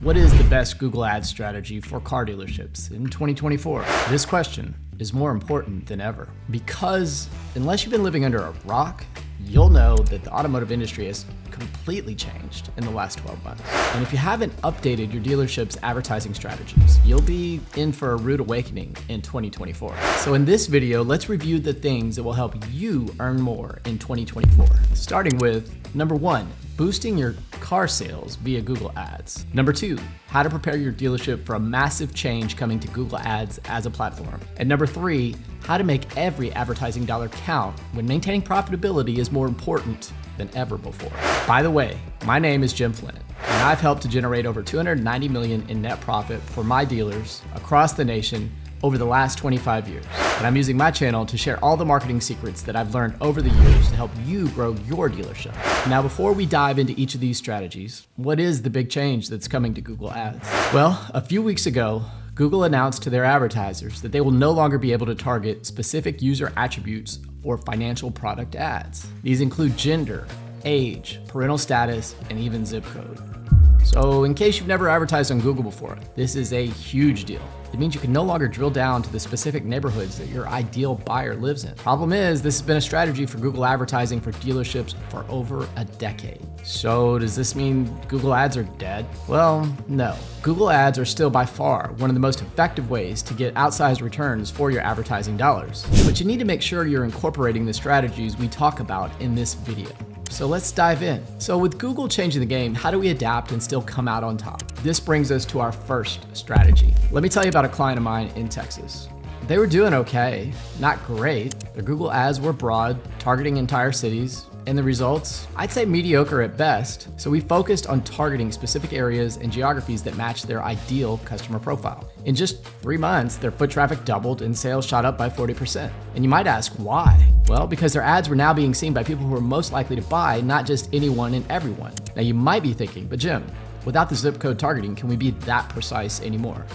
What is the best Google Ads strategy for car dealerships in 2024? This question is more important than ever because unless you've been living under a rock, you'll know that the automotive industry has completely changed in the last 12 months. And if you haven't updated your dealership's advertising strategies, you'll be in for a rude awakening in 2024. So in this video, let's review the things that will help you earn more in 2024. Starting with number 1, boosting your car sales via Google Ads. Number 2, how to prepare your dealership for a massive change coming to Google Ads as a platform. And number 3, how to make every advertising dollar count when maintaining profitability is more important than ever before. By the way, my name is Jim Flynn, and I've helped to generate over $290 million in net profit for my dealers across the nation over the last 25 years. And I'm using my channel to share all the marketing secrets that I've learned over the years to help you grow your dealership. Now, before we dive into each of these strategies, what is the big change that's coming to Google Ads? Well, a few weeks ago, Google announced to their advertisers that they will no longer be able to target specific user attributes for financial product ads. These include gender, age, parental status, and even zip code. So in case you've never advertised on Google before, this is a huge deal. It means you can no longer drill down to the specific neighborhoods that your ideal buyer lives in. Problem is, this has been a strategy for Google advertising for dealerships for over a decade. So does this mean Google Ads are dead? Well, no. Google Ads are still by far one of the most effective ways to get outsized returns for your advertising dollars. But you need to make sure you're incorporating the strategies we talk about in this video. So let's dive in. So with Google changing the game, how do we adapt and still come out on top? This brings us to our first strategy. Let me tell you about a client of mine in Texas. They were doing okay, not great. Their Google Ads were broad, targeting entire cities, and the results, I'd say mediocre at best. So we focused on targeting specific areas and geographies that match their ideal customer profile. In just 3 months, their foot traffic doubled and sales shot up by 40%. And you might ask, why? Well, because their ads were now being seen by people who are most likely to buy, not just anyone and everyone. Now you might be thinking, but Jim, without the zip code targeting, can we be that precise anymore?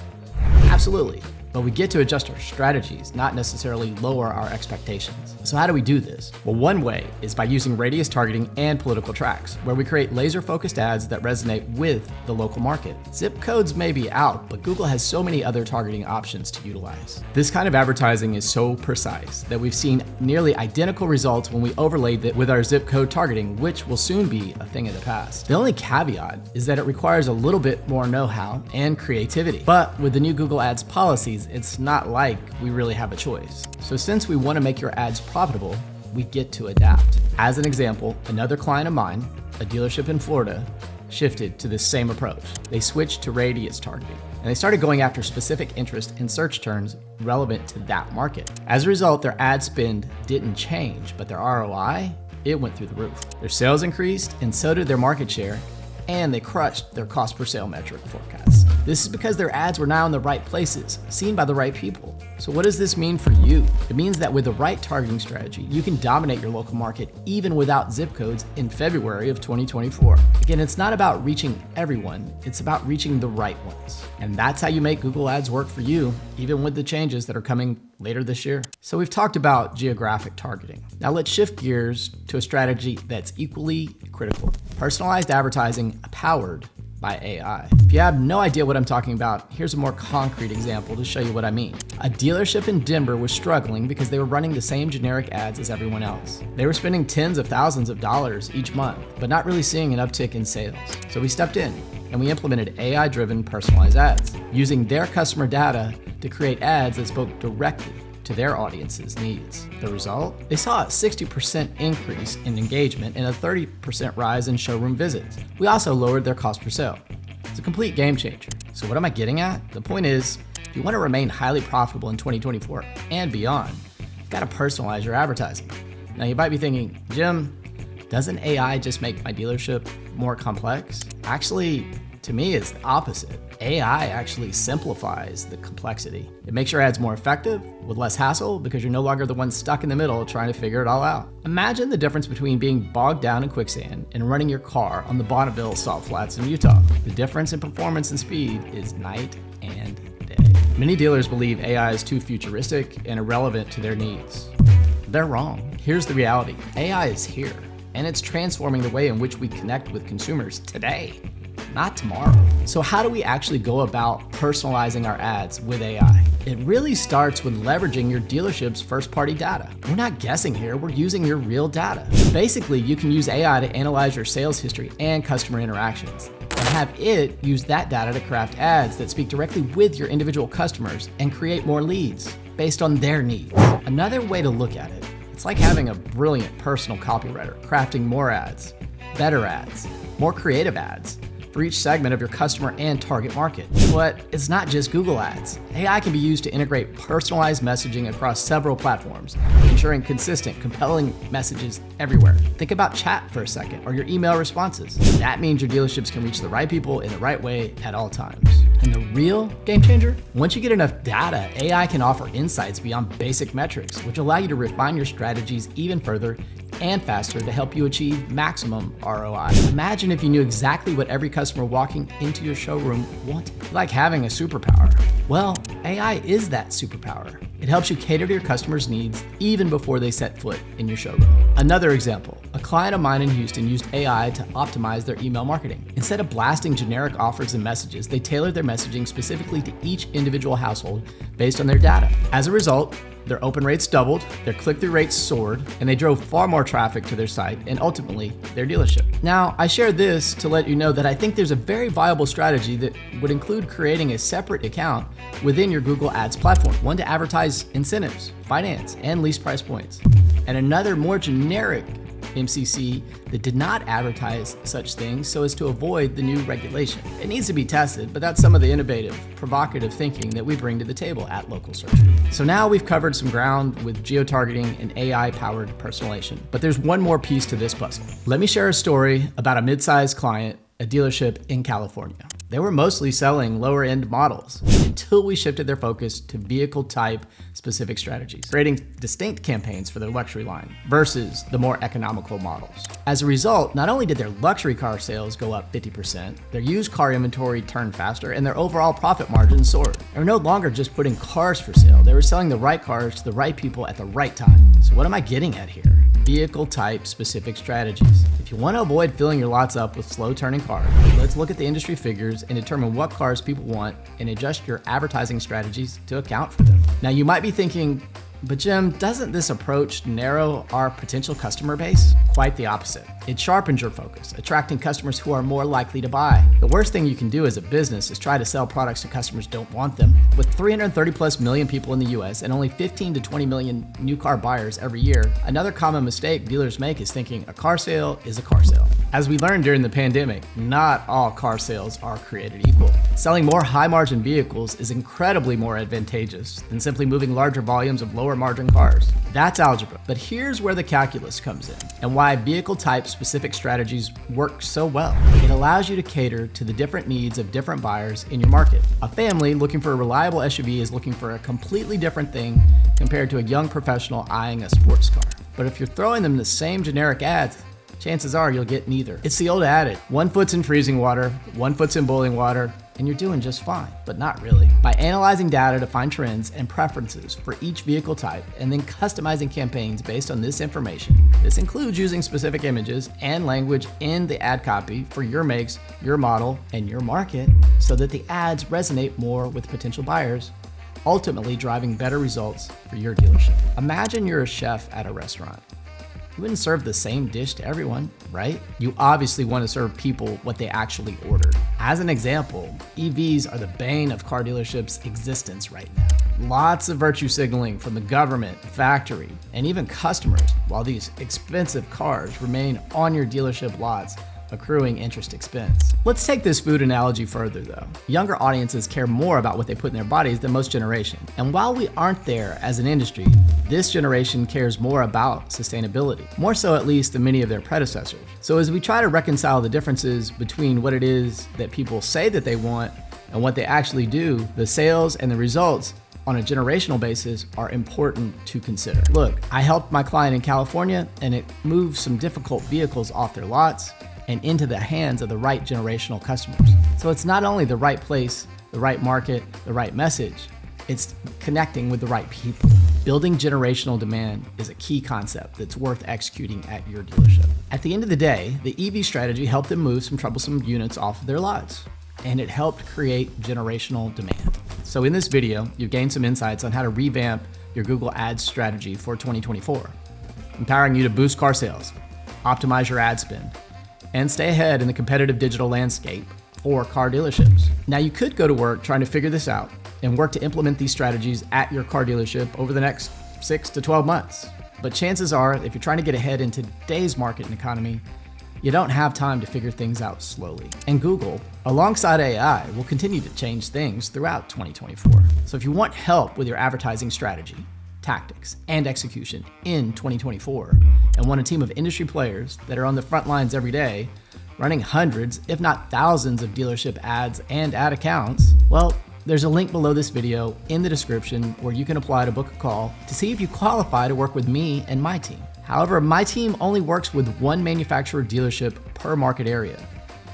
Absolutely. But we get to adjust our strategies, not necessarily lower our expectations. So how do we do this? Well, one way is by using radius targeting and political tracks, where we create laser-focused ads that resonate with the local market. Zip codes may be out, but Google has so many other targeting options to utilize. This kind of advertising is so precise that we've seen nearly identical results when we overlaid it with our zip code targeting, which will soon be a thing of the past. The only caveat is that it requires a little bit more know-how and creativity. But with the new Google Ads policies, it's not like we really have a choice. So since we want to make your ads profitable, we get to adapt. As an example, another client of mine, a dealership in Florida, shifted to this same approach. They switched to radius targeting, and they started going after specific interest in search terms relevant to that market. As a result, their ad spend didn't change, but their ROI, it went through the roof. Their sales increased, and so did their market share, and they crushed their cost per sale metric forecasts. This is because their ads were now in the right places, seen by the right people. So what does this mean for you? It means that with the right targeting strategy, you can dominate your local market even without zip codes in February of 2024. Again, it's not about reaching everyone, it's about reaching the right ones. And that's how you make Google Ads work for you, even with the changes that are coming later this year. So we've talked about geographic targeting. Now let's shift gears to a strategy that's equally critical. Personalized advertising powered by AI. If you have no idea what I'm talking about, here's a more concrete example to show you what I mean. A dealership in Denver was struggling because they were running the same generic ads as everyone else. They were spending tens of thousands of dollars each month, but not really seeing an uptick in sales. So we stepped in and we implemented AI-driven personalized ads, using their customer data to create ads that spoke directly to their audience's needs. The result? They saw a 60% increase in engagement and a 30% rise in showroom visits. We also lowered their cost per sale. It's a complete game changer. So what am I getting at? The point is, if you want to remain highly profitable in 2024 and beyond, you've got to personalize your advertising. Now you might be thinking, Jim, doesn't AI just make my dealership more complex? Actually, to me, it's the opposite. AI actually simplifies the complexity. It makes your ads more effective with less hassle because you're no longer the one stuck in the middle trying to figure it all out. Imagine the difference between being bogged down in quicksand and running your car on the Bonneville salt flats in Utah. The difference in performance and speed is night and day. Many dealers believe AI is too futuristic and irrelevant to their needs. They're wrong. Here's the reality. AI is here, and it's transforming the way in which we connect with consumers today. not tomorrow. So how do we actually go about personalizing our ads with AI? It really starts with leveraging your dealership's first-party data. We're not guessing here, we're using your real data. Basically, you can use AI to analyze your sales history and customer interactions, and have it use that data to craft ads that speak directly with your individual customers and create more leads based on their needs. Another way to look at it, it's like having a brilliant personal copywriter crafting more ads, better ads, more creative ads for each segment of your customer and target market. But it's not just Google Ads. AI can be used to integrate personalized messaging across several platforms, ensuring consistent, compelling messages everywhere. Think about chat for a second, or your email responses. That means your dealerships can reach the right people in the right way at all times. And the real game changer? Once you get enough data, AI can offer insights beyond basic metrics, which allow you to refine your strategies even further and faster to help you achieve maximum ROI. Imagine if you knew exactly what every customer walking into your showroom wanted. Like having a superpower. Well, AI is that superpower. It helps you cater to your customers' needs even before they set foot in your showroom. Another example, a client of mine in Houston used AI to optimize their email marketing. Instead of blasting generic offers and messages, they tailored their messaging specifically to each individual household based on their data. As a result, their open rates doubled, their click-through rates soared, and they drove far more traffic to their site and ultimately their dealership. Now, I share this to let you know that I think there's a very viable strategy that would include creating a separate account within your Google Ads platform, one to advertise incentives, finance, and lease price points, and another more generic MCC that did not advertise such things so as to avoid the new regulation. It needs to be tested, but that's some of the innovative, provocative thinking that we bring to the table at Local Search. So now we've covered some ground with geo-targeting and AI-powered personalization, but there's one more piece to this puzzle. Let me share a story about a mid-sized client, a dealership in California. They were mostly selling lower end models until we shifted their focus to vehicle type specific strategies, creating distinct campaigns for their luxury line versus the more economical models. As a result, not only did their luxury car sales go up 50%, their used car inventory turned faster and their overall profit margins soared. They were no longer just putting cars for sale, they were selling the right cars to the right people at the right time. So what am I getting at here? Vehicle type specific strategies. If you want to avoid filling your lots up with slow turning cars, let's look at the industry figures and determine what cars people want and adjust your advertising strategies to account for them. Now you might be thinking, but Jim, doesn't this approach narrow our potential customer base? Quite the opposite. It sharpens your focus, attracting customers who are more likely to buy. The worst thing you can do as a business is try to sell products to customers who don't want them. With 330 plus million people in the US and only 15 to 20 million new car buyers every year, another common mistake dealers make is thinking a car sale is a car sale. As we learned during the pandemic, not all car sales are created equal. Selling more high-margin vehicles is incredibly more advantageous than simply moving larger volumes of lower-margin cars. That's algebra. But here's where the calculus comes in and why vehicle type specific strategies work so well. It allows you to cater to the different needs of different buyers in your market. A family looking for a reliable SUV is looking for a completely different thing compared to a young professional eyeing a sports car. But if you're throwing them the same generic ads, chances are you'll get neither. It's the old adage, one foot's in freezing water, one foot's in boiling water, and you're doing just fine, but not really. By analyzing data to find trends and preferences for each vehicle type and then customizing campaigns based on this information, this includes using specific images and language in the ad copy for your makes, your model, and your market so that the ads resonate more with potential buyers, ultimately driving better results for your dealership. Imagine you're a chef at a restaurant. You wouldn't serve the same dish to everyone, right? You obviously want to serve people what they actually ordered. As an example, EVs are the bane of car dealerships' existence right now. Lots of virtue signaling from the government, factory, and even customers, while these expensive cars remain on your dealership lots, accruing interest expense. Let's take this food analogy further though. Younger audiences care more about what they put in their bodies than most generations. And while we aren't there as an industry, this generation cares more about sustainability, more so at least than many of their predecessors. So as we try to reconcile the differences between what it is that people say that they want and what they actually do, the sales and the results on a generational basis are important to consider. Look, I helped my client in California and it moved some difficult vehicles off their lots and into the hands of the right generational customers. So it's not only the right place, the right market, the right message, it's connecting with the right people. Building generational demand is a key concept that's worth executing at your dealership. At the end of the day, the EV strategy helped them move some troublesome units off of their lots, and it helped create generational demand. So in this video, you've gained some insights on how to revamp your Google Ads strategy for 2024, empowering you to boost car sales, optimize your ad spend, and stay ahead in the competitive digital landscape for car dealerships. Now, you could go to work trying to figure this out and work to implement these strategies at your car dealership over the next 6 to 12 months. But chances are, if you're trying to get ahead in today's market and economy, you don't have time to figure things out slowly. And Google, alongside AI, will continue to change things throughout 2024. So if you want help with your advertising strategy, tactics, and execution in 2024, and want a team of industry players that are on the front lines every day, running hundreds, if not thousands of dealership ads and ad accounts, well, there's a link below this video in the description where you can apply to book a call to see if you qualify to work with me and my team. However, my team only works with one manufacturer dealership per market area,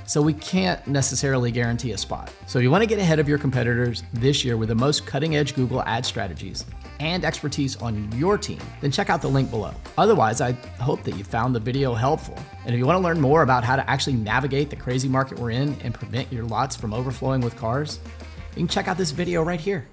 so we can't necessarily guarantee a spot. So if you want to get ahead of your competitors this year with the most cutting-edge Google ad strategies and expertise on your team, then check out the link below. Otherwise, I hope that you found the video helpful. And if you want to learn more about how to actually navigate the crazy market we're in and prevent your lots from overflowing with cars, you can check out this video right here.